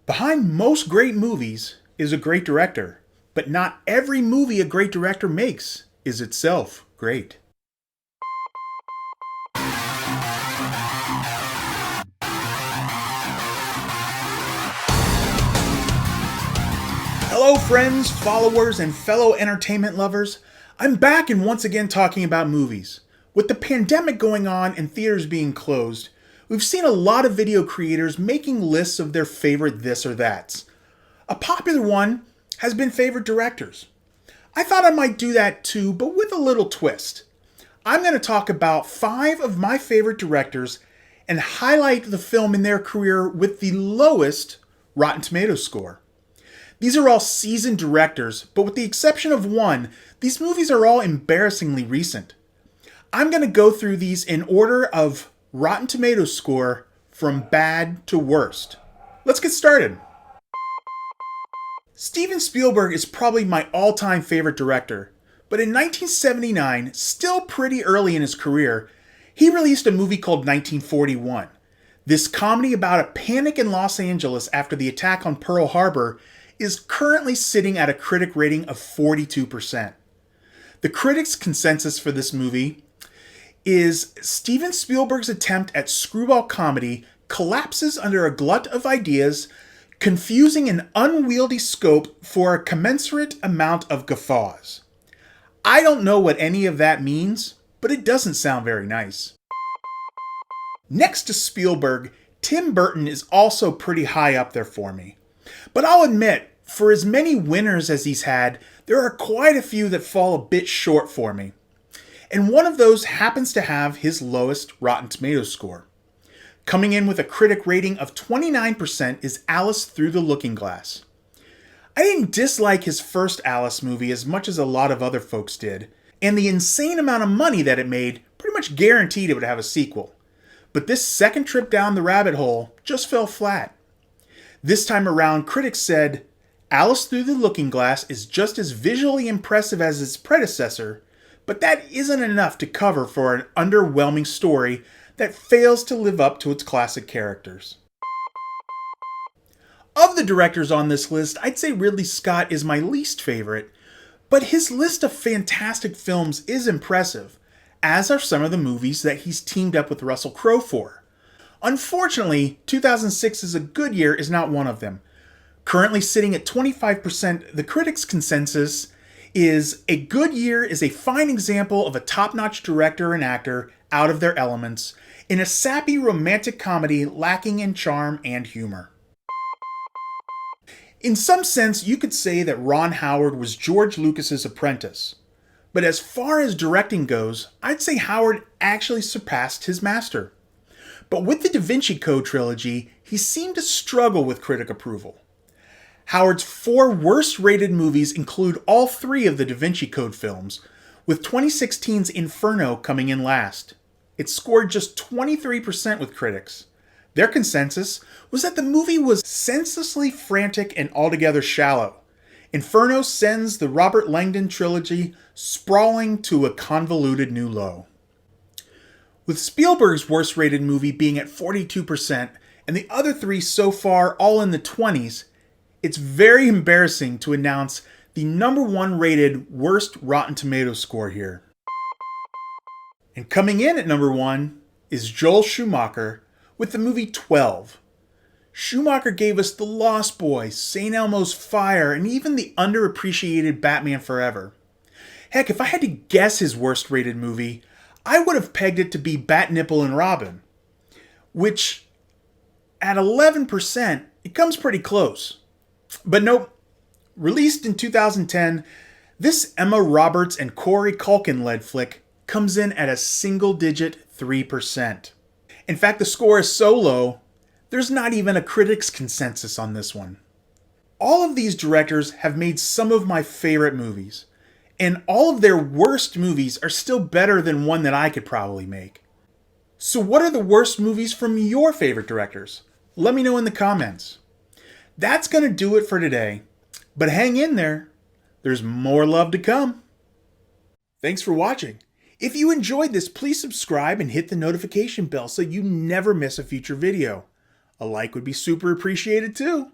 Behind most great movies is a great director, but not every movie a great director makes is itself great. Hello, friends, followers, and fellow entertainment lovers. I'm back and once again talking about movies. With the pandemic going on and theaters being closed, we've seen a lot of video creators making lists of their favorite this or that's. A popular one has been favorite directors. I thought I might do that too, but with a little twist. I'm going to talk about 5 of my favorite directors and highlight the film in their career with the lowest Rotten Tomatoes score. These are all seasoned directors, but with the exception of one, these movies are all embarrassingly recent. I'm going to go through these in order of Rotten Tomatoes score from bad to worst. Let's get started. Steven Spielberg is probably my all-time favorite director, but in 1979, still pretty early in his career, he released a movie called 1941. This comedy about a panic in Los Angeles after the attack on Pearl Harbor is currently sitting at a critic rating of 42%. The critics' consensus for this movie is Steven Spielberg's attempt at screwball comedy collapses under a glut of ideas, confusing an unwieldy scope for a commensurate amount of guffaws. I don't know what any of that means, but it doesn't sound very nice. Next to Spielberg, Tim Burton is also pretty high up there for me. But I'll admit, for as many winners as he's had, there are quite a few that fall a bit short for me. And one of those happens to have his lowest Rotten Tomatoes score. Coming in with a critic rating of 29% is Alice Through the Looking Glass. I didn't dislike his first Alice movie as much as a lot of other folks did, and the insane amount of money that it made pretty much guaranteed it would have a sequel. But this second trip down the rabbit hole just fell flat. This time around, critics said, Alice Through the Looking Glass is just as visually impressive as its predecessor, but that isn't enough to cover for an underwhelming story that fails to live up to its classic characters. Of the directors on this list, I'd say Ridley Scott is my least favorite, but his list of fantastic films is impressive, as are some of the movies that he's teamed up with Russell Crowe for. Unfortunately, 2006 is a Good Year is not one of them. Currently sitting at 25%, the critics' consensus is A Good Year is a fine example of a top-notch director and actor out of their elements in a sappy romantic comedy lacking in charm and humor. In some sense, you could say that Ron Howard was George Lucas's apprentice. But as far as directing goes, I'd say Howard actually surpassed his master. But with the Da Vinci Code trilogy, he seemed to struggle with critic approval. Howard's 4 worst-rated movies include all 3 of the Da Vinci Code films, with 2016's Inferno coming in last. It scored just 23% with critics. Their consensus was that the movie was senselessly frantic and altogether shallow. Inferno sends the Robert Langdon trilogy sprawling to a convoluted new low. With Spielberg's worst-rated movie being at 42% and the other 3 so far all in the 20s, it's very embarrassing to announce the number 1 rated worst Rotten Tomatoes score here. And coming in at number 1 is Joel Schumacher with the movie 12. Schumacher gave us The Lost Boys, St. Elmo's Fire, and even the underappreciated Batman Forever. Heck, if I had to guess his worst rated movie, I would have pegged it to be Bat Nipple and Robin, which at 11%, it comes pretty close. But nope, released in 2010, this Emma Roberts and Corey Culkin-led flick comes in at a single-digit 3%. In fact, the score is so low, there's not even a critic's consensus on this one. All of these directors have made some of my favorite movies, and all of their worst movies are still better than one that I could probably make. So what are the worst movies from your favorite directors? Let me know in the comments. That's going to do it for today, but hang in there. There's more love to come. Thanks for watching. If you enjoyed this, please subscribe and hit the notification bell so you never miss a future video. A like would be super appreciated too.